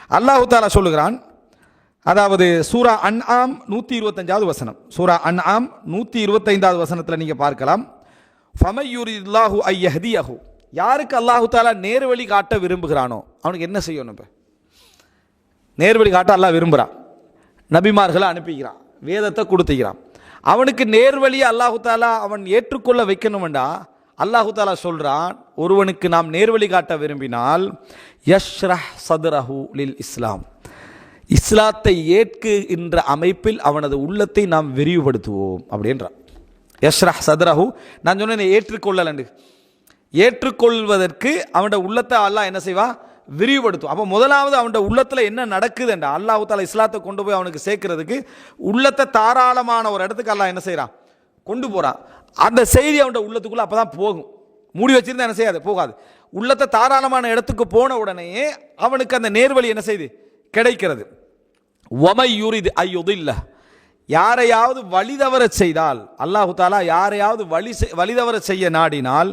அல்லாஹு தாலா சொல்லுகிறான், அதாவது சூரா அன்ஆம் 125வது வசனம், சூரா அன்ஆம் 125வது வசனத்தில் நீங்கள் பார்க்கலாம், ஃபமையுரில்லாஹு ஐயஹ்தியஹு, யாருக்கு அல்லாஹு தாலா நேர்வழி காட்ட விரும்புகிறானோ அவனுக்கு என்ன செய்யணும்? இப்போ நேர்வழி காட்ட அல்லாஹ் விரும்புகிறான், நபிமார்களை அனுப்பிக்கிறான், வேதத்தை கொடுத்துக்கிறான். அவனுக்கு நேர்வழியை அல்லாஹு தாலா அவன் ஏற்றுக்கொள்ள வைக்கணும்டா அல்லாஹு தாலா சொல்கிறான், ஒருவனுக்கு நாம் நேர்வழி காட்ட விரும்பினால் யஷ்ரஹ் சத்ரஹு லில் இஸ்லாம், இஸ்லாத்தை ஏற்கின்ற அமைப்பில் அவனது உள்ளத்தை நாம் விரிவுபடுத்துவோம் அப்படின்றான். யஷ்ரஹ் சத்ரஹு, நான் சொன்னேன் ஏற்றுக்கொள்ளலண்டு, ஏற்றுக்கொள்வதற்கு அவனோட உள்ளத்தை அல்லாஹ் என்ன செய்வா? விரிவுபடுத்தும். அப்போ முதலாவது அவனோட உள்ளத்தில் என்ன நடக்குதுண்டா அல்லாஹு தாலா இஸ்லாத்தை கொண்டு போய் அவனுக்கு சேர்க்கறதுக்கு உள்ளத்தை தாராளமான ஒரு இடத்துக்கு அல்லாஹ் என்ன செய்கிறான்? கொண்டு போகிறான். அந்த செய்தி அவனோட உள்ளத்துக்குள்ளே அப்போ தான் போகும். மூடி வச்சிருந்தா என்ன செய்யாது? போகாது. உள்ளத்தை தாராளமான இடத்துக்கு போன உடனேயே அவனுக்கு அந்த நேர்வழி என்ன செய்து கிடைக்கிறது. வமை யுரிது ஐயுதில்ல, யாரையாவது வழிதவர செய்தால், அல்லாஹு தாலா யாரையாவது வழிதவர செய்ய நாடினால்,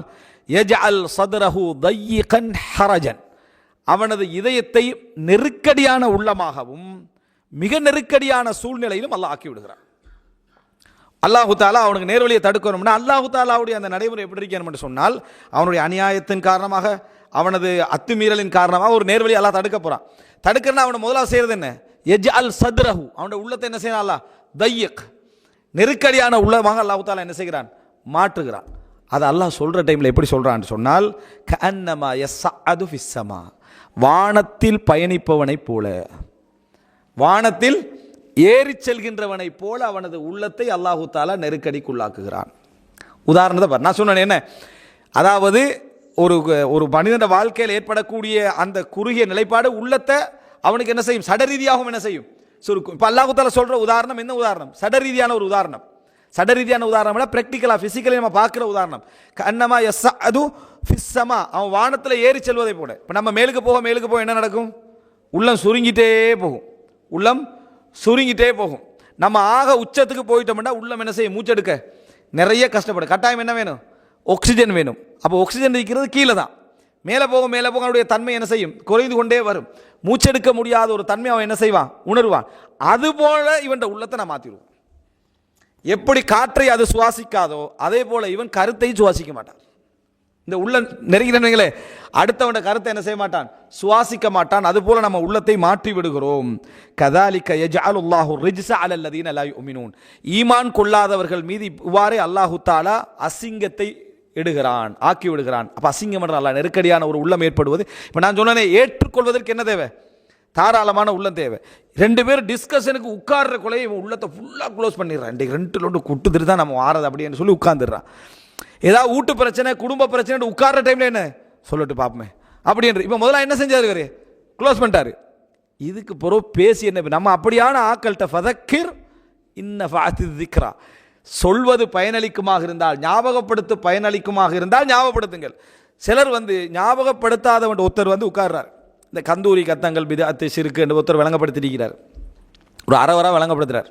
யஜ்அல் சத்ரஹு தய்யிகன் ஹரஜன், அவனது இதயத்தை நெருக்கடியான உள்ளமாகவும் மிக நெருக்கடியான சூழ்நிலையிலும் அல்லாஹ் ஆக்கி விடுகிறான். அல்லாஹு தாலா அவனுக்கு நேர்வழியை தடுக்கணும்னா அல்லாஹு தாலாவுடைய அந்த நடைமுறை எப்படி இருக்கணும் என்று சொன்னால், அவனுடைய அநியாயத்தின் காரணமாக, அவனது அத்துமீறலின் காரணமாக ஒரு நேர்வழி அல்லாஹ் தடுக்க போகிறான். தடுக்கிறனா அவனை முதலாக செய்கிறது என்ன? யஜ்அல் சத்ரஹு, அவனுடைய உள்ளத்தை என்ன செய்யணும்? அல்லாஹ் தய்யிக், நெருக்கடியான உள்ளமாக அல்லாஹு தாலா என்ன செய்கிறான்? மாற்றுகிறான். அது அல்லாஹ் சொல்கிற டைமில் எப்படி சொல்கிறான்னு சொன்னால், கஅன்னமா யஸ்அது ஃபிஸ் ஸமா, வானத்தில் பயணிப்பவனை போல, வானத்தில் ஏறி செல்கின்றவனை போல அவனது உள்ளத்தை அல்லாஹு தாலா நெருக்கடிக்குள்ளாக்குகிறான். உதாரணத்தை பாரு, நான் சொன்னேன் என்ன, அதாவது ஒரு மனிதன வாழ்க்கையில் ஏற்படக்கூடிய அந்த குறுகிய நிலைப்பாடு உள்ளத்தை அவனுக்கு என்ன செய்யும்? சடரீதியாகவும் என்ன செய்யும்? சுருக்கும். இப்போ அல்லாஹு தாலா சொல்கிற உதாரணம் என்ன உதாரணம்? சடரீதியான ஒரு உதாரணம். சடரீதியான உதாரணம் ப்ராக்டிக்கலாக ஃபிசிக்கலி நம்ம பார்க்குற உதாரணம். கன்னமா யஸ்அது ஃபிஸ் ஸமா, அவன் வானத்தில் ஏறி செல்வதை போல. இப்போ நம்ம மேலுக்கு போக என்ன நடக்கும்? உள்ளம் சுருங்கிட்டே போகும், உள்ளம் சுருங்கிட்டே போகும். நம்ம ஆக உச்சத்துக்கு போயிட்டோம்னா உள்ளம் என்ன செய்யும்? மூச்செடுக்க நிறைய கஷ்டப்படும். கட்டாயம் என்ன வேணும்? ஆக்சிஜன் வேணும். அப்போ ஆக்சிஜன் இருக்கிறது கீழே தான். மேலே போக அவனுடைய தன்மை என்ன செய்யும்? குறைந்து கொண்டே வரும். மூச்செடுக்க முடியாத ஒரு தன்மை அவன் என்ன செய்வான்? உணர்வான். அதுபோல இவன் உள்ளத்தை நான் மாற்றிடுவான். எப்படி காற்றை அது சுவாசிக்காதோ அதே போல இவன் கருத்தை சுவாசிக்க மாட்டான். இந்த உள்ள நெருங்கினே அடுத்தவன் கருத்தை என்ன செய்ய மாட்டான்? சுவாசிக்க மாட்டான். அதுபோல நம்ம உள்ளத்தை மாற்றி விடுகிறோம். கதாலிக யஜ்அலுல்லாஹு ரிஜ்ஸ அலல்லதீன லா யுமினூன், ஈமான் கொள்ளாதவர்கள் மீது இவ்வாறே அல்லாஹு தாலா அசிங்கத்தை இடுகிறான், ஆக்கி விடுகிறான். அப்போ அசிங்கம் என்ற அல்லாஹ் நெருக்கடியான ஒரு உள்ளம் ஏற்படுவது. இப்போ நான் சொன்னேனே, ஏற்றுக்கொள்வதற்கு என்ன தேவை? தாராளமான உள்ளம் தேவை. ரெண்டு பேரும் டிஸ்கஷனுக்கு உட்கார்ற கொலையை இவன் உள்ளத்தை ஃபுல்லாக க்ளோஸ் பண்ணிடுறான். ரெண்டு லோண்டு குட்டுதுட்டு தான் நம்ம ஆறது அப்படின்னு சொல்லி உட்கார்ந்துடுறான். ஏதாவது வீட்டு பிரச்சனை, குடும்ப பிரச்சனை உட்கார்ற டைமில் என்ன சொல்லிட்டு பார்ப்போமே அப்படின்ற. இப்போ முதல்ல என்ன செஞ்சாரு? க்ளோஸ் பண்ணிட்டாரு. இதுக்கு பிறகு பேசி என்ன நம்ம அப்படியான ஆக்கள்கிட்ட ஃபதக்கிர் இன்ன ஃபாத்தி திக்ரா, சொல்வது பயனளிக்குமாக இருந்தால், ஞாபகப்படுத்த பயனளிக்குமாக இருந்தால் ஞாபகப்படுத்துங்கள். சிலர் ஞாபகப்படுத்தாதவன் ஒருத்தர் உட்கார்றார். இந்த கந்தூரி கத்தங்கள் பிதஅத்து ஷிர்க் என்று ஒருத்தர் விளங்கப்படுத்தியிருக்கிறார். ஒரு அறவராக விளங்கப்படுத்துகிறார்.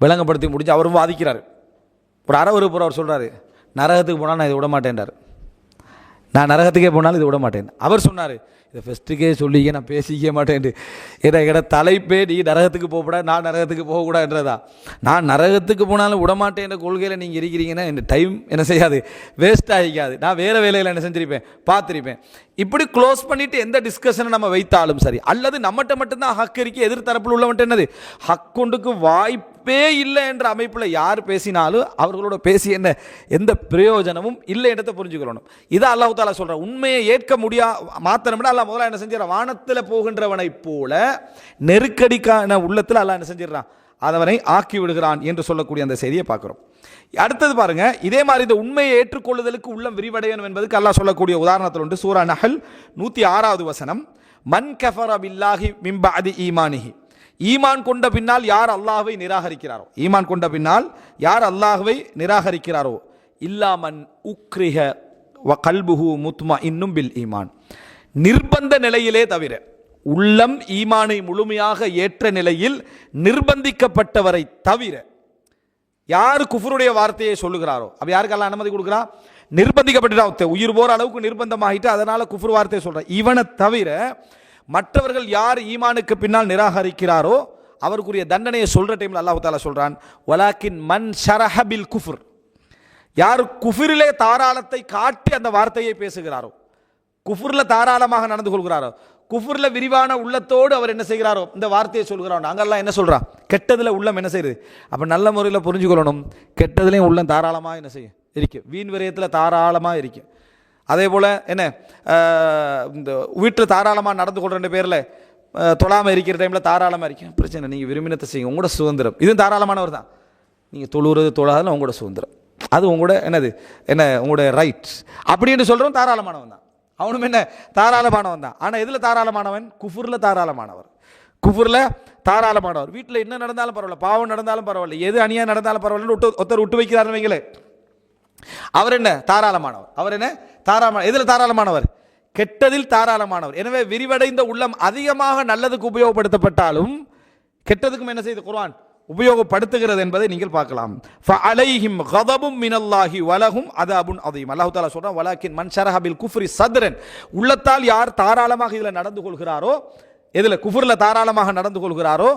விளங்கப்படுத்தி முடிஞ்சு அவரும் வாதிக்கிறார். ஒரு அறவருப்புற அவர் சொல்கிறாரு, நரகத்துக்கு போனால் நான் இதை விட மாட்டேன்றார். நான் நரகத்துக்கே போனாலும் இதை விட மாட்டேன். அவர் சொன்னார், இதை ஃபஸ்ட்டுக்கே சொல்லிக்க நான் பேசிக்க மாட்டேன். எட தலைப்பே நீ நரகத்துக்கு போகக்கூடாது, நான் நரகத்துக்கு போகக்கூடாதுன்றதா. நான் நரகத்துக்கு போனாலும் விடமாட்டேன் என்ற கொள்கையில் நீங்கள் இருக்கிறீங்கன்னா என் டைம் என்ன செய்யாது? வேஸ்ட் ஆகிக்காது. நான் வேறு வேலையில் என்ன செஞ்சிருப்பேன்? பார்த்துருப்பேன். இப்படி க்ளோஸ் பண்ணிவிட்டு எந்த டிஸ்கஷனை நம்ம வைத்தாலும் சரி, அல்லது நம்மகிட்ட மட்டும்தான் ஹக் இருக்கு, எதிர்த்தரப்பில் உள்ளவன்ட்டு என்னது ஹக்குண்டுக்கு வாய்ப்பே இல்லை என்ற அமைப்பில் யார் பேசினாலும் அவர்களோட பேசி எந்த பிரயோஜனமும் இல்லை என்றதை புரிஞ்சுக்கணும். இதை அல்லாஹ் தாலா சொல்கிறான். உண்மையை ஏற்க மாத்திரம்னா அல்லாஹ் முதல்ல என்ன செஞ்சிடறான்? வானத்தில் போகின்றவனை போல நெருக்கடிக்கான உள்ளத்தில் அல்லாஹ் என்ன செஞ்சிடறான்? அதவனை ஆக்கி விடுகிறான் என்று சொல்லக்கூடிய அந்த செய்தியை பார்க்குறோம். அடுத்தது பாருங்க, இதே மாதிரி இந்த உண்மையை ஏற்றுக்கொள்ளுதலுக்கு உள்ளம் விரிவடையணும் என்பதுக்கு அல்லாஹ் சொல்லக்கூடிய உதாரணத்தில் உண்டு. சூரா நஹல் 106வது வசனம், மன் கஃபர பில்லாஹி மின் பஅதி ஈமானிஹி, ஈமான் கொண்ட பின்னால் யார் அல்லாஹ்வை நிராகரிக்கிறாரோ, ஈமான் கொண்ட பின்னால் யார் அல்லாஹ்வை நிராகரிக்கிறாரோ, இல்லா மன் உக்ரிஹ வ கல்புஹு முத்மஇன்னும் பில் ஈமான், நிர்பந்த நிலையிலே தவிர, உள்ளம் ஈமானை முழுமையாக ஏற்ற நிலையில் நிர்பந்திக்கப்பட்டவரை தவிர, யார் குஃபருடைய வார்த்தையை சொல்லுகிறாரோ, அப்ப யாருக்கு அல்லாஹ் அனுமதி கொடுக்குறான்? நிர்பந்திக்கப்பட்ட உயிர் போற அளவுக்கு நிர்பந்தமாகிட்டு அதனால குஃபர் வார்த்தையை சொல்ற இவனை தவிர மற்றவர்கள் யார் ஈமானுக்கு பின்னால் நிராகரிக்கிறாரோ அவருக்குரிய தண்டனையை சொல்ற டைம்ல அல்லாஹ் தஆலா சொல்றான், வலாக்கின் மன் ஷரஹ பில் குஃப்ர், யார் குஃப்ரிலே தாராளத்தை காட்டி அந்த வார்த்தையை பேசுகிறாரோ, குஃப்ர்ல தாராளமாக நடந்து கொள்கிறாரோ, குஃப்ர்ல விரிவான உள்ளத்தோடு அவர் என்ன செய்கிறாரோ இந்த வார்த்தையை சொல்கிறாரோ, நாங்கெல்லாம் என்ன சொல்றோம், கெட்டதுல உள்ளம் என்ன செய்யுது. அப்ப நல்ல முறையில் புரிஞ்சுக்கொள்ளணும், கெட்டதுலேயும் உள்ளம் தாராளமாக என்ன செய்யும் இருக்கு, வீண் விரயத்தில் தாராளமாக இருக்கு. அதே போல் என்ன இந்த வீட்டில் தாராளமாக நடந்து கொள்கிற பேரில் தொழாமல் இருக்கிற டைமில் தாராளமாக இருக்கேன், பிரச்சனை, நீங்கள் விரும்பினத்தை செய்யுங்க, உங்களோட சுதந்திரம், இதுவும் தாராளமானவர் தான். நீங்கள் தொழுகிறது தொழாதுன்னு உங்களோட சுதந்திரம், அது உங்களோட என்னது உங்களோட ரைட்ஸ் அப்படின்னு சொல்கிறோம், தாராளமானவன் தான். அவனும் என்ன தாராளமானவன் தான். ஆனால் எதில் தாராளமானவன், குஃபுரில் தாராளமானவர், குஃபுரில் தாராளமானவர். வீட்டில் என்ன நடந்தாலும் பரவாயில்ல, பாவம் நடந்தாலும் பரவாயில்ல, எது அநியாயம் நடந்தாலும் பரவாயில்லன்னு ஒருத்தர் விட்டு வைக்கிறாருன்னு வைங்களே, அவர் என்ன தாராளமானவர். அவர் என்ன தாராளமான, எதில் தாராளமானவர், கெட்டதில் தாராளமானவர். எனவே விரிவடைந்த உள்ளம் அதிகமாக நல்லதுக்கு உபயோகப்படுத்தப்பட்டாலும் கெட்டதுக்கும் என்ன செய்து குர்ஆன் உபயோகப்படுத்துகிறது என்பதை நீங்கள் பார்க்கலாம். ஃபஅலைஹிம் கதபும் மினல்லாஹி வலஹும் அதாபுன் அதீம். அல்லாஹ் தஆலா சொல்றான், வலாக்கின் மன் ஷரஹ பில் குஃப்ரி சத்ரன், உள்ளத்தால் யார் தாராளமாக இதில் நடந்து கொள்கிறாரோ, எதில் குஃப்ரில் தாராளமாக நடந்து கொள்கிறாரோ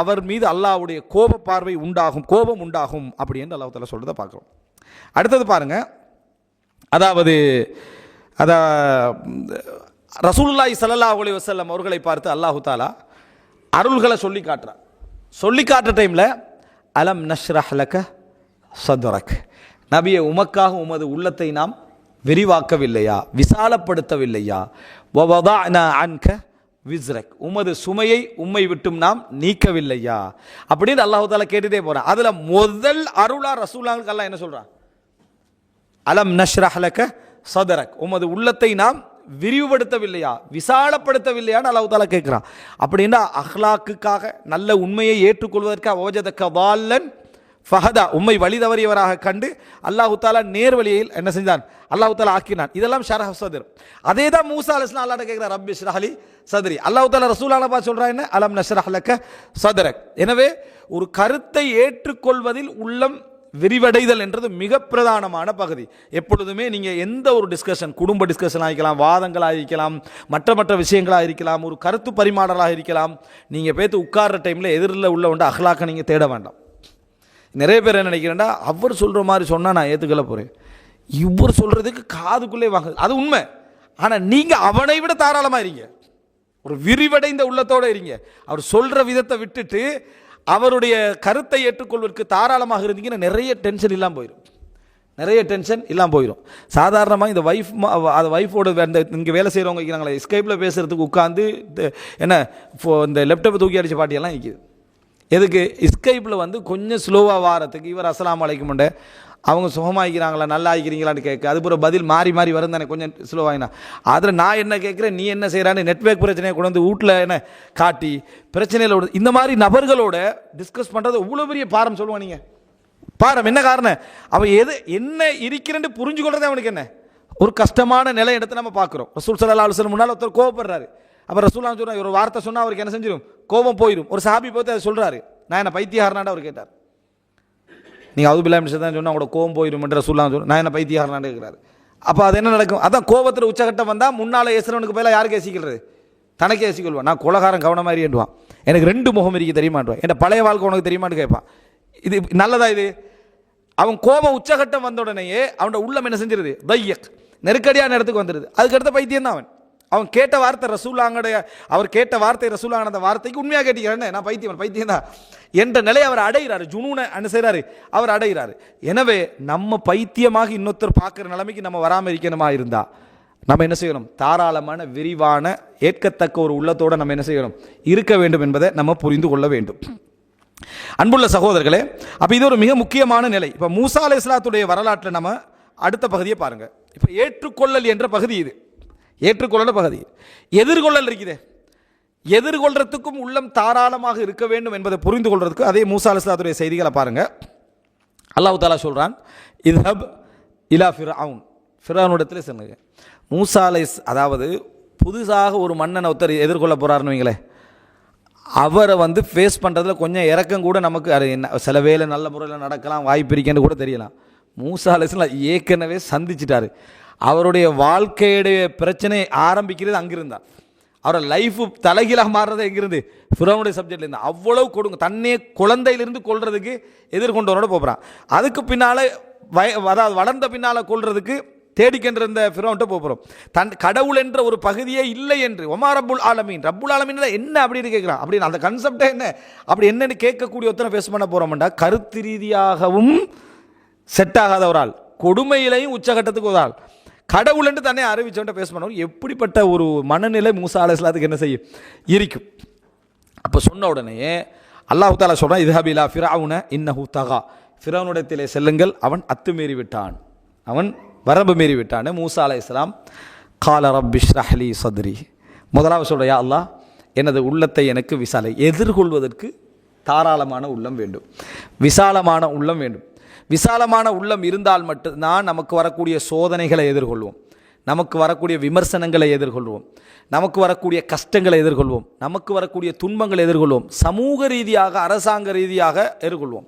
அவர் மீது அல்லாஹ்வுடைய கோப பார்வை உண்டாகும், கோபம் உண்டாகும் அப்படி என்று அல்லாஹ் தஆலா சொல்றதை பார்க்கிறோம். அடுத்தது பாருங்க, அதாவது ரசூலுல்லாஹி ஸல்லல்லாஹு அலைஹி வஸல்லம் அவர்களை பார்த்து அல்லாஹ் தஆலா அருள்களை சொல்லி காட்டுறார். சொல்லி காட்டுற டைமில் அலம் நஷ்ரஹ் லக சத்ரக், நபியே உமக்காக உமது உள்ளத்தை நாம் விரிவாக்கவில்லையா, விசாலப்படுத்தவில்லையா, வவதஅனா அன்க விஸ்ரக், உமது சுமையை உம்மை விட்டும் நாம் நீக்கவில்லையா அப்படின்னு அல்லாஹ் தஆலா கேட்டுட்டே போறான். அதுல முதல் அருளா ரசூலுல்லாஹ்க்கு அல்லாஹ் என்ன சொல்றான், அலம் நஷ்ரஹ் லக சத்ரக், உமது உள்ளத்தை நாம் விரிவுபடுத்தவில்லையா, விசாலப்படுத்தவில்லையான்னு அல்லாஹ் தஆலா கேட்கிறான். அப்படின்னா அஹ்லாக்குக்காக நல்ல உண்மையை ஏற்றுக்கொள்வதற்காக வஜதக வால்லன் ஃபஹதா, உம்மை வழி தவறியவராக கண்டு அல்லாஹ் தஆலா நேர்வழியில் என்ன செஞ்சான், அல்லாஹ் தஆலா ஆக்கினான். இதெல்லாம் ஷரஹ் சத்ர். அதே தான் மூசா அலைஹிஸ்ஸலாம் அல்லாஹ்ட்ட கேட்கிறார், ரப்பி ஷ்ரஹ் லி சத்ரி. அல்லாஹ் தஆலா ரசூலுல்லாஹ் பார்த்து சொல்றான் என்ன, அலம் நஷ்ரஹ் லக சத்ரக். எனவே ஒரு கருத்தை ஏற்றுக்கொள்வதில் உள்ளம் விரிவடைதல் என்றது மிக பிரதானமான பகுதி. எப்பொழுதுமே நீங்கள் எந்த ஒரு டிஸ்கஷன், குடும்ப டிஸ்கஷன் ஆகிக்கலாம், வாதங்களாக இருக்கலாம், மற்ற விஷயங்களாக இருக்கலாம், ஒரு கருத்து பரிமாறலாக இருக்கலாம், நீங்கள் பேத்து உட்கார்ற டைமில் எதிரில் உள்ள ஒன்று அஹ்லாக்க நீங்கள் தேட வேண்டாம். நிறைய பேர் என்ன நினைக்கிறேன்டா, அவர் சொல்கிற மாதிரி சொன்னால் நான் ஏற்றுக்கொள்ள போகிறேன், இவர் சொல்கிறதுக்கு காதுக்குள்ளே வாங்க, அது உண்மை. ஆனால் நீங்கள் அவனை விட தாராளமாக இருங்க, ஒரு விரிவடைந்த உள்ளத்தோடு இருங்க. அவர் சொல்கிற விதத்தை விட்டுட்டு அவருடைய கருத்தை ஏற்றுக்கொள்வதற்கு தாராளமாக இருந்தீங்கன்னா நிறைய டென்ஷன் இல்லாமல் போயிடும், நிறைய டென்ஷன் இல்லாமல் போயிடும். சாதாரணமாக இந்த ஒய்ஃபோட இங்கே வேலை செய்கிறவங்க இருக்கிறாங்களே, ஸ்கைப்பில் பேசுகிறதுக்கு உட்காந்து என்ன இந்த லேப்டாப்பை தூக்கி அடித்த பாட்டியெல்லாம் இருக்குது. எதுக்கு, ஸ்கைப்பில் வந்து கொஞ்சம் ஸ்லோவாக வாரத்துக்கு இவர் அஸ்ஸலாமு அலைக்கும் உண்டு, அவங்க சுகமாகிக்கிறாங்களா நல்லா ஆகிக்கிறீங்களான்னு கேட்க, அது பூரா பதில் மாறி மாறி வரும் தானே, கொஞ்சம் ஸ்லோவாகினா. அதில் நான் என்ன கேட்குறேன், நீ என்ன செய்கிறான்னு நெட்வொர்க் பிரச்சனையை கொண்டு வந்து வீட்டில் என்ன காட்டி பிரச்சனையில் இந்த மாதிரி நபர்களோட டிஸ்கஸ் பண்ணுறது எவ்வளோ பெரிய பாரம் சொல்லுவான். நீங்கள் பாரம் என்ன காரணம், அவன் என்ன இருக்கிறேன்னு புரிஞ்சு கொள்றதே அவனுக்கு என்ன ஒரு கஷ்டமான நிலை எடுத்து நம்ம பார்க்குறோம். ரசூல் ஸல்லல்லாஹு அலைஹி வஸல்லம் முன்னால் ஒருத்தர் கோவப்படுறாரு. அப்போ ரசூலுல்லாஹ் சொல்கிறார், ஒரு வார்த்தை சொன்னால் அவருக்கு என்ன செஞ்சிடும், கோபம் போயிடும். ஒரு சஹாபி பார்த்து அதை சொல்கிறாரு, நான் என்ன பைத்தியகாரனாண்டா அவர் கேட்டார். நீங்கள் அவுது பில்லாஹி மினஷ் ஷைத்தானிர் ரஜீம் சொன்னால் அவங்களோட கோபம் போயிடும் என்று ரசூலுல்லாஹ் சொல்கிறார், நான் என்ன பைத்தியகாரனாண்டா இருக்கிறார். அப்போ அது என்ன நடக்கும், அதான் கோபத்தில் உச்சகட்டம் வந்தால் முன்னால் ஏசுறவனுக்கு பதிலாக யாருக்கு ஏசிக்கிறது, தனக்கே ஏசிக்கொள்வான். நான் கொலகாரன் கவனமாரி என்றுவான், எனக்கு 2 முகம் இருக்கு தெரியுமான்வான், என் பழைய வாழ்க்கை உனக்கு தெரியுமான்னு கேட்பான். இது நல்லதா இது? அவன் கோபம் உச்சகட்டம் வந்த உடனேயே அவனோட உள்ளம் என்ன செஞ்சிருது, தையக் நெருக்கடியான இடத்துக்கு வந்துடுது. அதுக்கடுத்த பைத்தியம் தான் அவன் கேட்ட வார்த்தை ரசூலுல்லாஹ்வுடைய, அவர் கேட்ட வார்த்தை ரசூலுல்லாஹ் அந்த வார்த்தைக்கு உண்மையாக கேட்டிக்கிறேன், நான் பைத்தியம் தான் என்ற நிலை அவர் அடைகிறாரு, ஜுனூனை அனுசரிறாரு, அவர் அடைகிறாரு. எனவே நம்ம பைத்தியமாக இன்னொருத்தர் பார்க்குற நிலைமைக்கு நம்ம வராமல் இருக்கணுமா இருந்தா நம்ம என்ன செய்யணும், தாராளமான விரிவான ஏற்கத்தக்க ஒரு உள்ளத்தோடு நம்ம என்ன செய்யணும், இருக்க வேண்டும் என்பதை நம்ம புரிந்து கொள்ள வேண்டும். அன்புள்ள சகோதரர்களே, அப்போ இது ஒரு மிக முக்கியமான நிலை. இப்போ மூசா அலைஹிஸ்ஸலாத்துடைய வரலாற்றில் நம்ம அடுத்த பகுதியை பாருங்க. இப்போ ஏற்றுக்கொள்ளல் என்ற பகுதி, இது ஏற்றுக்கொள்ளல் பகுதி. எதிர்கொள்ளல் இருக்குது, எதிர்கொள்றதுக்கும் உள்ளம் தாராளமாக இருக்க வேண்டும் என்பதை புரிந்து கொள்றதுக்கு அதே மூசா அலைஹிஸ்ஸலாத்துடைய செய்திகளை பாருங்க. அல்லாஹ் தஆலா சொல்றான், இத்ஹப் இலா ஃபிர்அவுன், ஃபிர்அவுனிடத்தில் செல்லுங்க. மூசா அதாவது புதுசாக ஒரு மன்னனை ஒருத்தர் எதிர்கொள்ள போறாருன்னு வைங்களே, அவரை வந்து ஃபேஸ் பண்ணுறதுல கொஞ்சம் இறக்கம் கூட நமக்கு அது என்ன சில வேலை நல்ல முறையில் நடக்கலாம், வாய்ப்பு இருக்கேன்னு கூட தெரியலாம். மூசா அலைஹிஸ்ஸலாம் ஏற்கனவே சந்திச்சிட்டாரு. அவருடைய வாழ்க்கையுடைய பிரச்சனை ஆரம்பிக்கிறது அங்கிருந்தான். அவரோட லைஃப் தலைகீழாக மாறுறது எங்கிருந்து? ஃபிரௌனுடைய சப்ஜெக்ட்லேருந்து. அவ்வளவு கொடுங்க, தன்னையே குழந்தையிலிருந்து கொள்றதுக்கு எதிர்கொண்டவனோட போகிறான். அதுக்கு பின்னால் அதாவது வளர்ந்த பின்னால் கொள்றதுக்கு தேடிக்கின்ற ஃபிரௌன்ட்ட போகிறோம். தன் கடவுள் என்ற ஒரு பகுதியே இல்லை என்று. ஒமா ரப்புல் ஆலமீன், ரப்புல் ஆலமீன் என்ன அப்படின்னு கேட்குறான். அப்படின்னு அந்த கன்செப்டே என்ன அப்படி என்னன்னு கேட்கக்கூடிய ஒருத்தனை ஃபேஸ் பண்ண போகிறோம்டா, கருத்து ரீதியாகவும் செட் ஆகாத ஒரு ஆள், கொடுமையிலையும் உச்சகட்டத்துக்கு ஒரு ஆள், கடவுள் என்று தன்னை அறிவிச்சவன்ட்ட பேச பண்ணணும். எப்படிப்பட்ட ஒரு மனநிலை மூசா அலைஹிஸ்ஸலாத்துக்கு என்ன செய்யும் இருக்கும். அப்போ சொன்ன உடனே அல்லாஹ் தஆலா சொல்றான், இத்ஹபிலா ஃபிரௌன இன்னஹு தகா, ஃபிரௌனுடத்திலே செல்லுங்கள், அவன் அத்துமீறி விட்டான், அவன் வரம்பு மீறி விட்டான். மூசா அலைஹிஸ்ஸலாம் கால ரப்பி ஷ்ரஹ் லி சத்ரி, முதலாவது சொல்ற, யா அல்லாஹ் எனது உள்ளத்தை எனக்கு விசாலை, எதிர்கொள்வதற்கு தாராளமான உள்ளம் வேண்டும், விசாலமான உள்ளம் வேண்டும். விசாலமான உள்ளம் இருந்தால் மட்டும்தான் நமக்கு வரக்கூடிய சோதனைகளை எதிர்கொள்வோம், நமக்கு வரக்கூடிய விமர்சனங்களை எதிர்கொள்வோம், நமக்கு வரக்கூடிய கஷ்டங்களை எதிர்கொள்வோம், நமக்கு வரக்கூடிய துன்பங்களை எதிர்கொள்வோம், சமூக ரீதியாக அரசாங்க ரீதியாக எதிர்கொள்வோம்.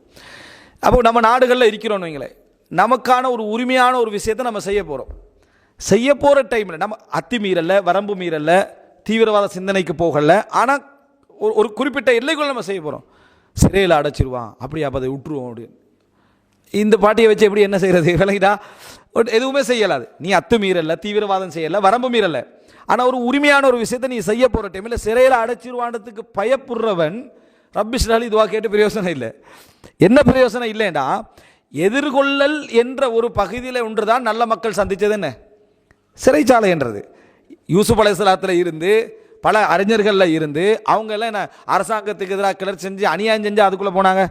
அப்போ நம்ம நாடுகளில் இருக்கிறோன்னு வைங்களேன், நமக்கான ஒரு உரிமையான ஒரு விஷயத்தை நம்ம செய்ய போகிறோம். செய்ய போகிற டைமில் நம்ம அத்துமீறல, வரம்பு மீறல, தீவிரவாத சிந்தனைக்கு போகல, ஆனால் ஒரு குறிப்பிட்ட எல்லைக்குள்ள நம்ம செய்ய போகிறோம். சிறையில் அடைச்சிருவான், அப்படி அப்போ அதை விட்டுருவோம் அப்படின்னு. இந்த பாட்டியை வச்சு எப்படி என்ன செய்கிறது விலகிட்டா எதுவுமே செய்யலாது. நீ அத்துமீறல, தீவிரவாதம் செய்யலை, வரம்பு மீறலை, ஆனால் ஒரு உரிமையான ஒரு விஷயத்தை நீ செய்ய போகிற டைமில் சிறையில் அடைச்சிருவானதுக்கு பயப்படுறவன் ரப்பி ஷ்ரஹ் லி துவா கேட்டு பிரயோசனம் இல்லை. என்ன பிரயோசனம் இல்லைண்டா, எதிர்கொள்ளல் என்ற ஒரு பகுதியில் ஒன்று தான் நல்ல மக்கள் சந்தித்தது என்ன, சிறைச்சாலை என்றது. யூசுப் அலைஹிஸ்ஸலாத்தில் இருந்து பல அறிஞர்களில் இருந்து அவங்க எல்லாம் என்ன அரசாங்கத்துக்கு எதிராக கிளர் செஞ்சு அநியாயம் செஞ்சு அதுக்குள்ளே போனாங்க.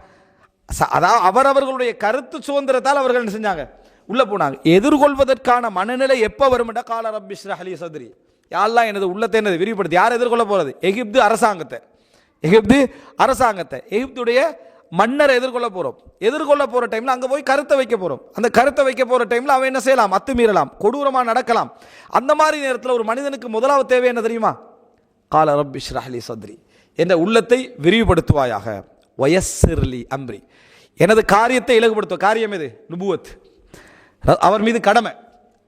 அதாவது அவரவர்களுடைய கருத்து சுதந்திரத்தால் அவர்கள் என்ன செஞ்சாங்க, உள்ளே போனாங்க. எதிர்கொள்வதற்கான மனநிலை எப்போ வரும்டா, கால ரப்பி ஷ்ரஹ் லி சத்ரி, யா அல்லாஹ் எனது உள்ளத்தை என்னது விரிவுபடுத்தி. யார் எதிர்கொள்ள போகிறது? எகிப்து அரசாங்கத்தை, எகிப்துடைய மன்னரை எதிர்கொள்ள போகிறோம். எதிர்கொள்ள போகிற டைமில் அங்கே போய் கருத்தை வைக்க போகிறோம். அந்த கருத்தை வைக்க போகிற டைமில் அவன் என்ன செய்யலாம், அத்துமீறலாம், கொடூரமாக நடக்கலாம். அந்த மாதிரி நேரத்தில் ஒரு மனிதனுக்கு முதலாவது தேவை என்ன தெரியுமா? கால ரப்பி ஷ்ரஹ் லி சத்ரி, என்ற உள்ளத்தை விரிவுபடுத்துவாயாக, வயஸ்ஸிர் லி அம்ரி, எனது காரியத்தை இலகுபடுத்துவ. காரியம் எது? நுபுவத், அவர் மீது கடமை,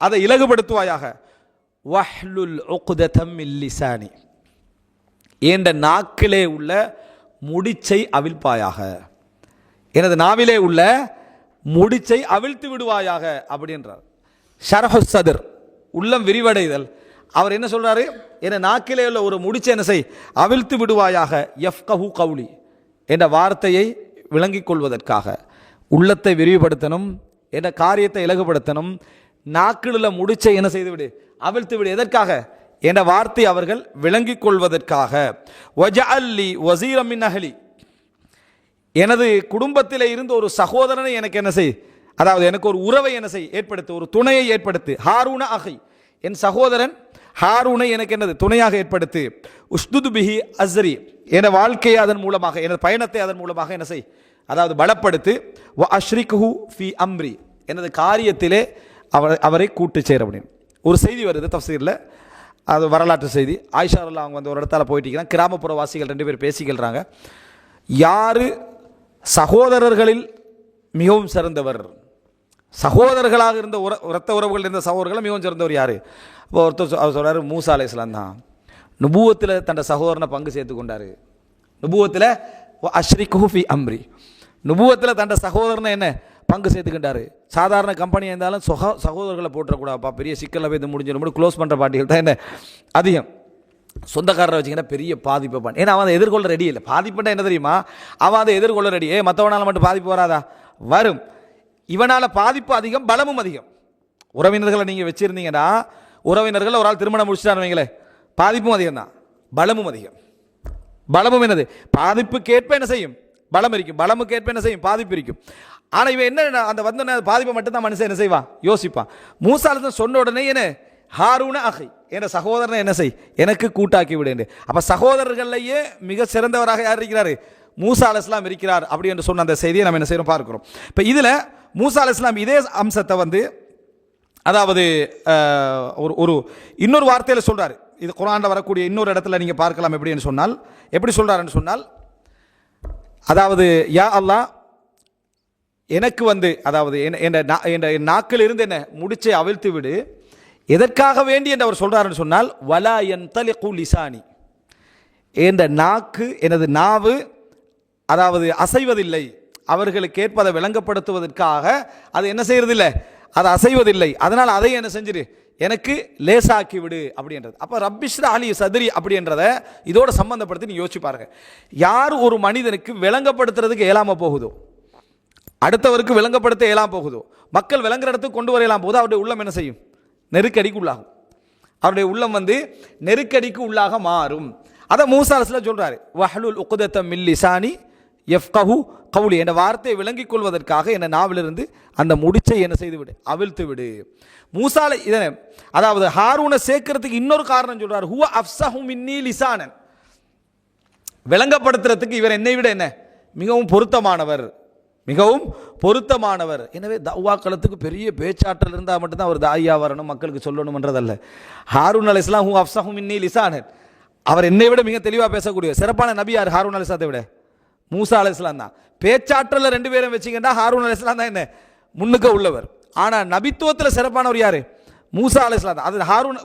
அதை இலகுபடுத்துவாயாக. வஹ்லுல் உக்ததம் மின் லிசானி, என்ற நாக்கிலே உள்ள முடிச்சை அவிழ்ப்பாயாக, எனது நாவிலே உள்ள முடிச்சை அவிழ்த்து விடுவாயாக அப்படின்றார். ஷரஹு சத்ர், உள்ளம் விரிவடைதல். அவர் என்ன சொல்றாரு? என நாக்கிலே உள்ள ஒரு முடிச்சை என்ன செய், அவிழ்த்து விடுவாயாக. யஃப்கஹு கௌலி, என்ற வார்த்தையை விளங்கிக் கொள்வதற்காக உள்ளத்தை விரிவுபடுத்தணும், என்ற காரியத்தை இலகுபடுத்தணும். நாக்கில் உள்ள முடிச்சை என்ன செய்து விடு, அவிழ்த்து விடு. எதற்காக? என்ற வார்த்தை அவர்கள் விளங்கிக் கொள்வதற்காக. வஜஅல் லி வஸீரம் மின் அஹ்லி, எனது குடும்பத்திலே இருந்து ஒரு சகோதரனை எனக்கு என்ன செய், அதாவது எனக்கு ஒரு உறவை என்ன செய், ஏற்படுத்து, ஒரு துணையை ஏற்படுத்து. ஹாரூன அஹி, என் சகோதரன் ஹாரூனை எனக்கு என்னது துணையாக ஏற்படுத்து. உஷ்துது பிஹி அஸ்ரி, என வாழ்க்கையை அதன் மூலமாக, எனது பயணத்தை அதன் மூலமாக என்ன செய், அதாவது பலப்படுத்து. வ அஷ்ரிக்ஹு ஃபி அம்ரி, எனது காரியத்திலே அவரை கூட்டு சேர அப்படின்னு ஒரு செய்தி வருது தஃப்சீரில். அது வரலாற்று செய்தி. ஆயிஷா ரலியல்லாஹு அவங்க வந்து ஒரு இடத்துல போயிட்டீங்கன்னா, கிராமப்புற வாசிகள் 2 பேர் பேசிக்கிறாங்க. யார் சகோதரர்களில் மிகவும் சிறந்தவர், சகோதரர்களாக இருந்த இரத்த உறவுகள் இருந்த சகோதரர்கள் மிகவும் சிறந்தவர் யார்? இப்போ ஒருத்தர் அவர் சொல்கிறார், மூசா அலைஹிஸ்ஸலாம் தான். நுபுவத்தில் தன் சகோதரனை பங்கு சேர்த்து கொண்டார். நுபுவத்தில் அஷ்ரிக்ஹு ஃபி அம்ரி, நுபுவத்தில் தன் சகோதரனை என்ன பங்கு சேர்த்துக்கிட்டாரு. சாதாரண கம்பெனியாக இருந்தாலும் சகோதரர்களை போட்டுறக்கூடாதுப்பா, பெரிய சிக்கலில் போய் இது முடிஞ்சிடும், க்ளோஸ் பண்ணுற பாட்டிகள் தான் என்ன அதிகம். சொந்தக்காரரை வச்சிங்கன்னா பெரிய பாதிப்பை பண்ண, ஏன்னா அவன் அதை எதிர்கொள்ள ரெடி இல்லை. பாதிப்புட்டா என்ன தெரியுமா, அவன் அதை எதிர்கொள்ள ரெடி. மற்றவனால் மட்டும் பாதிப்பு வராதா? வரும். இவனால் பாதிப்பு அதிகம், பலமும் அதிகம். உறவினர்களை நீங்கள் வச்சுருந்தீங்கன்னா, உறவினர்கள் ஒரு ஆள் திருமணம் முடிச்சுட்டாரு வைங்களே, பாதிப்பும் அதிகம் தான், பலமும் அதிகம். பலமும் என்னது, பாதிப்புக்கேற்ப என்ன செய்யும், பலம் இருக்கும், பலமுக்கேற்ப என்ன செய்யும், பாதிப்பு இருக்கும். ஆனால் இவன் என்ன, அந்த வந்து பாதிப்பை மட்டும்தான் மனுஷன் என்ன செய்வான், யோசிப்பான். மூசா அலைஹிஸ்ஸலாம் சொன்ன உடனே என்ன, ஹாரூன அஹி, என்ற சகோதரனை என்ன செய், எனக்கு கூட்டாக்கி விடு. அப்போ சகோதரர்களையே மிக சிறந்தவராக யார் இருக்கிறாரு, மூசா அலைஹிஸ்ஸலாம் இருக்கிறார் அப்படி என்று சொன்ன அந்த செய்தியை நம்ம என்ன செய்யறோம் பார்க்கிறோம். இப்போ இதில் மூசா அலைஹிஸ்ஸலாம் இதே அம்சத்தை வந்து, அதாவது ஒரு இன்னொரு வார்த்தையில் சொல்றாரு. இது குர்ஆன்ல வரக்கூடிய இன்னொரு இடத்துல நீங்க பார்க்கலாம். எப்படின்னு சொன்னால், எப்படி சொல்றாருன்னு சொன்னால், அதாவது யா அல்லாஹ் எனக்கு வந்து, அதாவது என் நாக்கில் இருந்து என்ன முடிச்சை அவிழ்த்து விடு, எதற்காக வேண்டி என்று அவர் சொல்றாருன்னு சொன்னால் வலா யன்தலிகு லிசானி, என்ற நாக்கு எனது நாவு அதாவது அசைவதில்லை, அவர்களுக்கு கேட்பதை விளங்கப்படுத்துவதற்காக அது என்ன செய்யறதில்லை, அது அசைவதில்லை, அதனால் அதை என்ன செஞ்சிரு எனக்கு லேசாக்கி விடு அப்படின்றது. அப்போ ரப்பிஷ்ரா அலி சதுரி அப்படின்றத இதோட சம்பந்தப்படுத்தி நீ யோசிச்சு பாருங்க. யார் ஒரு மனிதனுக்கு விளங்கப்படுத்துறதுக்கு இயலாம போகுதோ, அடுத்தவருக்கு விளங்கப்படுத்த இயலாம போகுதோ, மக்கள் விளங்குற இடத்துக்கு கொண்டு வரையலாம் போது அவருடைய உள்ளம் என்ன செய்யும், நெருக்கடிக்கு உள்ளாகும். அவருடைய உள்ளம் நெருக்கடிக்கு உள்ளாக மாறும். அதை மூசா அலைஹிஸ்ஸலாம் சொல்றாரு, வஹ்லுல் உக்தத்தம் மின் லிசானி யஃப்கஹு கௌலி, என்ற வார்த்தையை விளங்கிக் கொள்வதற்காக என்ன நாவிலிருந்து அந்த முடிச்சை என்ன செய்து விடு, அவிழ்த்து விடு. மூசா அதாவது ஹாரூனை சேர்க்கிறதுக்கு இன்னொரு காரணம் சொல்றாரு, ஹுவ அஃப்ஸஹு மின்னி லிசானன், விளங்கப்படுத்துறதுக்கு இவர் என்னை விட என்ன மிகவும் பொருத்தமானவர், மிகவும் பொருத்தமானவர். எனவே தஅவா களத்துக்கு பெரிய பேச்சாற்றல் இருந்தால் மட்டும்தான் அவர் தாயா வரணும், மக்களுக்கு சொல்லணும்ன்றதல்ல. ஹாரூன் அலைஹிஸ்ஸலாம் ஹு அஃப்ஸஹு மின்னி லிசானன், அவர் என்னை விட மிக தெளிவாக பேசக்கூடிய சிறப்பான நபி யார்? ஹாரூன் அலைஹிஸ்ஸலாத்தை விட மூசா அலைஹிஸ்ஸலாம் தான். பேச்சாற்றல ரெண்டு பேரும் வச்சுக்கிட்டா ஹாரூன் அலைஹிஸ்ஸலாம் தான் என்ன முன்னுக்கு உள்ளவர். ஆனால் நபித்துவத்தில் சிறப்பானவர் யாரு? மூசா அலைஹிஸ்ஸலாம் தான். அது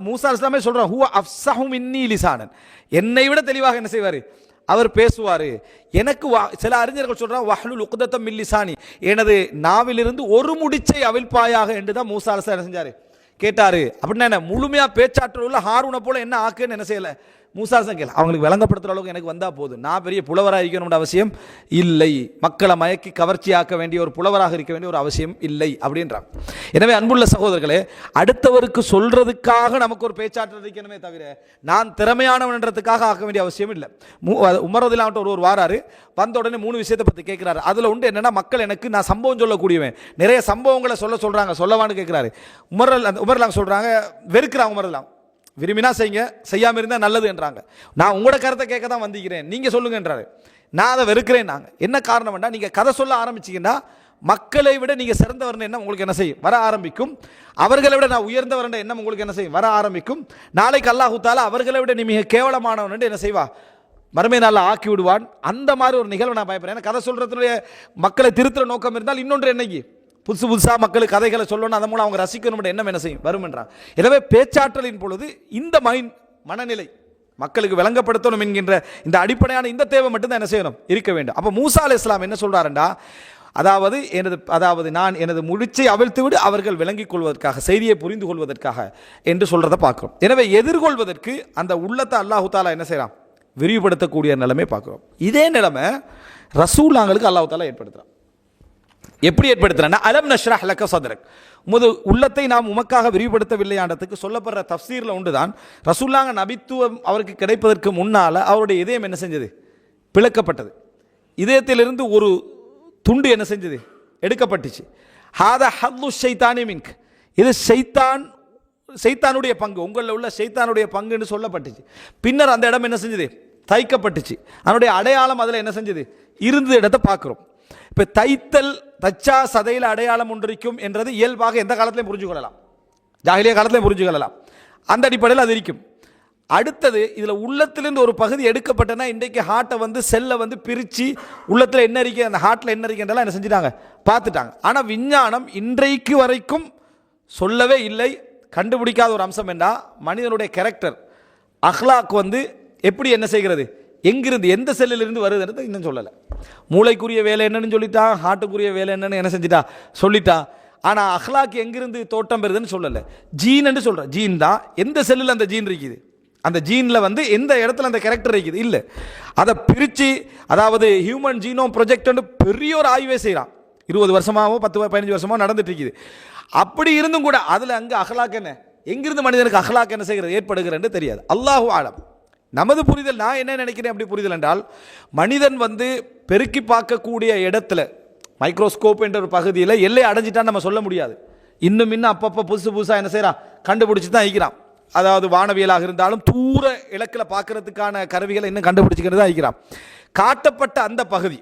மூசா அலைஹிஸ்ஸலாமே சொல்றார், ஹுவ அஃப்ஸஹு மின்னி லிசானன், என்னை விட தெளிவாக என்ன செய்வார் அவர் பேசுவார். எனக்கு சில அறிஞர்கள் சொல்றாங்க வஹ்லுல் உக்தத்தம் மின் லிசானி, எனது நாவிலிருந்து ஒரு முடிச்சை அவிழ்ப்பாயாக என்று தான் மூசா அலைஹிஸ்ஸலாம் என்ன செஞ்சாரு கேட்டாரு. அப்படின்னா என்ன, முழுமையா பேச்சாற்றல் உள்ள ஹாரூனை போல என்ன ஆக்குன்னு என்ன செய்யல மூசா கேள்வி, அவங்களுக்கு விளங்கப்படுத்துற அளவுக்கு எனக்கு வந்தா போதும், நான் பெரிய புலவராக இருக்கணும்னு அவசியம் இல்லை, மக்களை மயக்கி கவர்ச்சியாக்க வேண்டிய ஒரு புலவராக இருக்க வேண்டிய ஒரு அவசியம் இல்லை அப்படின்றாங்க. எனவே அன்புள்ள சகோதரர்களே, அடுத்தவருக்கு சொல்றதுக்காக நமக்கு ஒரு பேச்சாற்றல் இருக்கணுமே தவிர நான் திறமையானவன்றதுக்காக ஆக்க வேண்டிய அவசியம் இல்லை. உமர் ரலியல்லாஹு ஒரு வாராரு, வந்த உடனே 3 விஷயத்தை பற்றி கேட்கிறாரு. அதுல உண்டு என்னன்னா, மக்கள் எனக்கு நான் சம்பவம் சொல்லக்கூடியவன், நிறைய சம்பவங்களை சொல்றாங்க, சொல்லவான்னு கேட்கிறாரு. உமர்லாம் சொல்றாங்க, வெறுக்கிறாங்க உமர்லாம், விரும்பினா செய்யுங்க, செய்யாமல் இருந்தால் நல்லது என்றாங்க. நான் உங்களோட கருத்தை கேட்க தான் வந்திக்கிறேன், நீங்கள் சொல்லுங்கன்றாரு. நான் அதை வெறுக்கிறேன். நாங்கள் என்ன காரணம் வேண்டாம், நீங்கள் கதை சொல்ல ஆரம்பிச்சிங்கன்னா மக்களை விட நீங்கள் சிறந்தவர்னு எண்ணம் உங்களுக்கு என்ன செய்யும் வர ஆரம்பிக்கும், அவர்களை விட நான் உயர்ந்தவர்ன்ற எண்ணம் உங்களுக்கு என்ன செய்யும் வர ஆரம்பிக்கும். நாளைக்கு அல்லாஹ் தஆலா அவர்களை விட நீ மிக கேவலமானவன் என்ன செய்வா மறுமை நாளில் ஆக்கி விடுவான். அந்த மாதிரி ஒரு நிகழ்வை நான் பயப்படுறேன். ஏன்னா கதை சொல்றதுடைய மக்களை திருத்துற நோக்கம் இருந்தால் இன்னொன்று என்னைக்கு புதுசாக மக்களுக்கு கதைகளை சொல்லணும், அதன் மூலம் அவங்க ரசிக்கணும் எண்ணம் என்ன செய்யும் வரும் என்றார். எனவே பேச்சாற்றலின் பொழுது இந்த மனநிலை மக்களுக்கு விளங்கப்படுத்தணும் என்கின்ற இந்த அடிப்படையான இந்த தேவை மட்டும்தான் என்ன செய்யணும் இருக்க வேண்டும். அப்போ மூசா அலைஹிஸ்ஸலாம் என்ன சொல்றாருண்டா, அதாவது நான் எனது முடிச்சை அவிழ்த்து விடு அவர்கள் விளங்கிக் கொள்வதற்காக, செய்தியை புரிந்து கொள்வதற்காக என்று சொல்றதை பார்க்கிறோம். எனவே எதிர்கொள்வதற்கு அந்த உள்ளத்தை அல்லாஹ் தஆலா என்ன செய்யறான் விரிவுபடுத்தக்கூடிய நிலைமை பார்க்கிறோம். இதே நிலைமை ரசூலுல்லாஹ்களுக்கு அல்லாஹ் தஆலா ஏற்படுத்துறான். எப்படி ஏற்படுத்துறான்னா, அலம் நஷ்ரஹ் லக சத்ரக், உமது உள்ளத்தை நாம் உமக்காக விரிவுபடுத்தவில்லையான்றதுக்கு சொல்லப்படுற தஃப்சீர்ல உண்டுதான். ரசூலுல்லாஹ் நபித்துவம் அவருக்கு கிடைப்பதற்கு முன்னால அவருடைய இதயம் என்ன செஞ்சது பிளக்கப்பட்டது. இதயத்திலிருந்து ஒரு துண்டு என்ன செஞ்சது எடுக்கப்பட்டுச்சு. ஹாதா ஹல்லு ஷைத்தானி மின்க், இது ஷைத்தானுடைய பங்கு, உங்களில் உள்ள ஷைத்தானுடைய பங்குன்னு சொல்லப்பட்டுச்சு. பின்னர் அந்த இடம் என்ன செஞ்சது தைக்கப்பட்டுச்சு. அதனுடைய அடையாளம் அதில் என்ன செஞ்சது இருந்த இடத்தை பார்க்கிறோம். இப்போ தச்சா சதையில் அடையாளம் ஒன்றிருக்கும் என்றது இயல்பாக எந்த காலத்திலையும் புரிஞ்சு கொள்ளலாம், ஜாஹிலியா காலத்திலையும் புரிஞ்சு கொள்ளலாம். அந்த அடிப்படையில் அது இருக்கும். அடுத்தது இதில் உள்ளத்திலிருந்து ஒரு பகுதி எடுக்கப்பட்டனா, இன்றைக்கு ஹார்ட்டை செல்லை பிரித்து உள்ளத்தில் என்ன இருக்கு, அந்த ஹார்ட்டில் என்ன இருக்குன்றலாம் என்ன செஞ்சுட்டாங்க பார்த்துட்டாங்க. ஆனால் விஞ்ஞானம் இன்றைக்கு வரைக்கும் சொல்லவே இல்லை, கண்டுபிடிக்காத ஒரு அம்சம் என்ன, மனிதனுடைய கேரக்டர் அஹ்லாக் எப்படி என்ன செய்கிறது, எங்கிருந்து எந்த செல்லிலிருந்து வருதுன்றது இன்னும் சொல்லலை. மூளைக்குரிய வேலை என்னன்னு சொல்லிட்டா, ஹார்ட்டுக்குரிய வேலை என்னன்னு என்ன செஞ்சிட்டா சொல்லிட்டா. ஆனால் அஹ்லாக் எங்கிருந்து தோட்டம் பெறுதுன்னு சொல்லலை. ஜீன் என்று சொல்கிறேன், ஜீன் தான். எந்த செல்லில் அந்த ஜீன் இருக்குது, அந்த ஜீனில் எந்த இடத்துல அந்த கேரக்டர் இருக்குது இல்லை, அதை பிரித்து அதாவது ஹியூமன் ஜீனோம் ப்ரொஜெக்ட் பெரிய ஒரு ஆய்வே செய்கிறான். 20 வருஷமாகவோ 10-15 வருஷமாக நடந்துட்டு இருக்குது. அப்படி இருந்தும் கூட அதில் அங்கே அஹ்லாக் என்ன, எங்கிருந்து மனிதனுக்கு அஹ்லாக் என்ன செய்கிறது ஏற்படுகிறது தெரியாது. அல்லாஹு ஆலம். நமது புரிதல், நான் என்ன நினைக்கிறேன் அப்படி புரிதல் என்றால், மனிதன் பெருக்கி பார்க்கக்கூடிய இடத்துல மைக்ரோஸ்கோப் என்ற ஒரு பகுதியில் எல்லை அடைஞ்சிட்டான்னு நம்ம சொல்ல முடியாது. இன்னும் அப்பப்போ புதுசாக என்ன செய்யறான் கண்டுபிடிச்சி தான் இருக்கிறான். அதாவது வானவியலாக இருந்தாலும் தூர இலக்கில் பார்க்கறதுக்கான கருவிகளை இன்னும் கண்டுபிடிச்சிக்கிறது தான் இருக்கிறான். காட்டப்பட்ட அந்த பகுதி,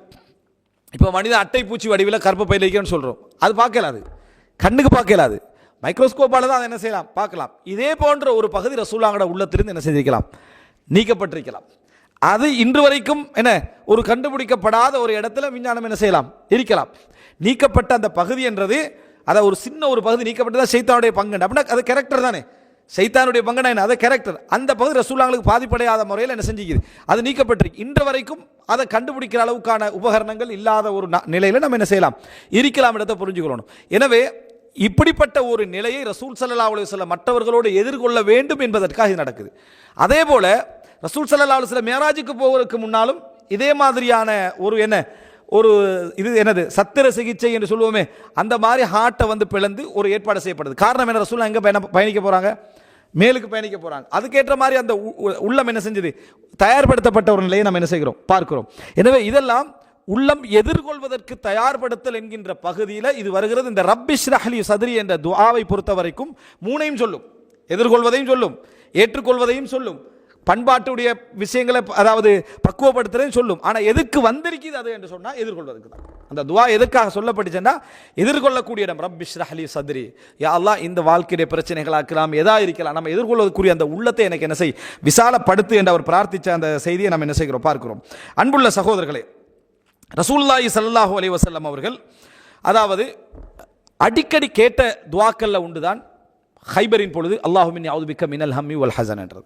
இப்போ மனிதன் அட்டை பூச்சி வடிவில் கற்ப பையில் இருக்கிறன்னு சொல்கிறோம், அது பார்க்கலாது, கண்ணுக்கு பார்க்கலாது, மைக்ரோஸ்கோப்பால் தான் அதை என்ன செய்யலாம் பார்க்கலாம். இதே போன்ற ஒரு பகுதி ரசூலுல்லாஹ்வோட உள்ளத்திலிருந்து என்ன செஞ்சிருக்கலாம் நீக்கப்பட்டிருக்கலாம். அது இன்று வரைக்கும் என்ன ஒரு கண்டுபிடிக்கப்படாத ஒரு இடத்துல விஞ்ஞானம் என்ன செய்யலாம் இருக்கலாம். நீக்கப்பட்ட அந்த பகுதி என்றது, அதை ஒரு சின்ன ஒரு பகுதி நீக்கப்பட்டதா ஷைத்தானுடைய பங்கு அப்படின்னா அது கேரக்டர் தானே. சைத்தானுடைய பங்கனா என்ன, அதை கேரக்டர், அந்த பகுதி ரசூலுல்லாஹ்வுக்கு பாதிப்படையாத முறையில் என்ன செஞ்சுக்குது, அது நீக்கப்பட்டிருக்கு. இன்று வரைக்கும் அதை கண்டுபிடிக்கிற அளவுக்கான உபகரணங்கள் இல்லாத ஒரு நிலையில் நம்ம என்ன செய்யலாம், இருக்கலாம் இடத்தை புரிஞ்சுக்கணும். எனவே இப்படிப்பட்ட ஒரு நிலையை ரசூல் ஸல்லல்லாஹு அலைஹி வஸல்லம் மற்றவர்களோடு எதிர்கொள்ள வேண்டும் என்பதற்காக இது நடக்குது. அதே போல ரசூல் ஸல்லல்லாஹு அலைஹி வஸல்லம் மேராஜுக்கு போவதற்கு முன்னாலும் இதே மாதிரியான ஒரு ஒரு இது என்னது சத்திர சிகிச்சை என்று சொல்லுவோமே, அந்த மாதிரி ஹார்ட்டை பிளந்து ஒரு ஏற்பாடு செய்யப்படுது. காரணம் என்ன, ரசூல் எங்கே பயணிக்க போகிறாங்க, மேலுக்கு பயணிக்க போகிறாங்க. அதுக்கேற்ற மாதிரி அந்த உள்ளம் என்ன செஞ்சது, தயார்படுத்தப்பட்ட ஒரு நிலையை நம்ம என்ன செய்கிறோம், பார்க்கிறோம். எனவே இதெல்லாம் உள்ளம் எதிர்கொள்வதற்கு தயார்படுத்தல் என்கின்ற பகுதியில் இது வருகிறது. இந்த ரப்பி ஷ்ரஹ் லி சத்ரி என்ற துஆவை பொறுத்த வரைக்கும் மூணையும் சொல்லும், எதிர்கொள்வதையும் சொல்லும், ஏற்றுக்கொள்வதையும் சொல்லும், பண்பாட்டுடைய விஷயங்களை அதாவது பக்குவப்படுத்துறதையும் சொல்லும். ஆனால் எதுக்கு வந்திருக்குது அது என்று சொன்னால் எதிர்கொள்வதற்கு தான். அந்த துஆ எதுக்காக சொல்லப்பட்டுச்சுன்னா எதிர்கொள்ளக்கூடிய இடம். ரப்பி ஷ்ரஹ் லி சத்ரி, யா அல்லாஹ் இந்த வாழ்க்கையுடைய பிரச்சனைகளாக்கலாம் எதா இருக்கலாம், நம்ம எதிர்கொள்ளக்கூடிய அந்த உள்ளத்தை எனக்கு என்ன செய், விசாலப்படுத்து என்று அவர் பிரார்த்தித்த அந்த செய்தியை நம்ம என்ன செய்கிறோம், பார்க்கிறோம். அன்புள்ள சகோதரர்களே, ரசூலுல்லாஹி ஸல்லல்லாஹு அலைஹி வஸல்லம் அவர்கள் அதாவது அடிக்கடி கேட்ட துஆக்கள்ல உண்டுதான் ஹைபரின் பொழுது அல்லாஹும்ம இன்னி அஊது பிக்க மினல் ஹம்மி வல் ஹஸன் என்றது.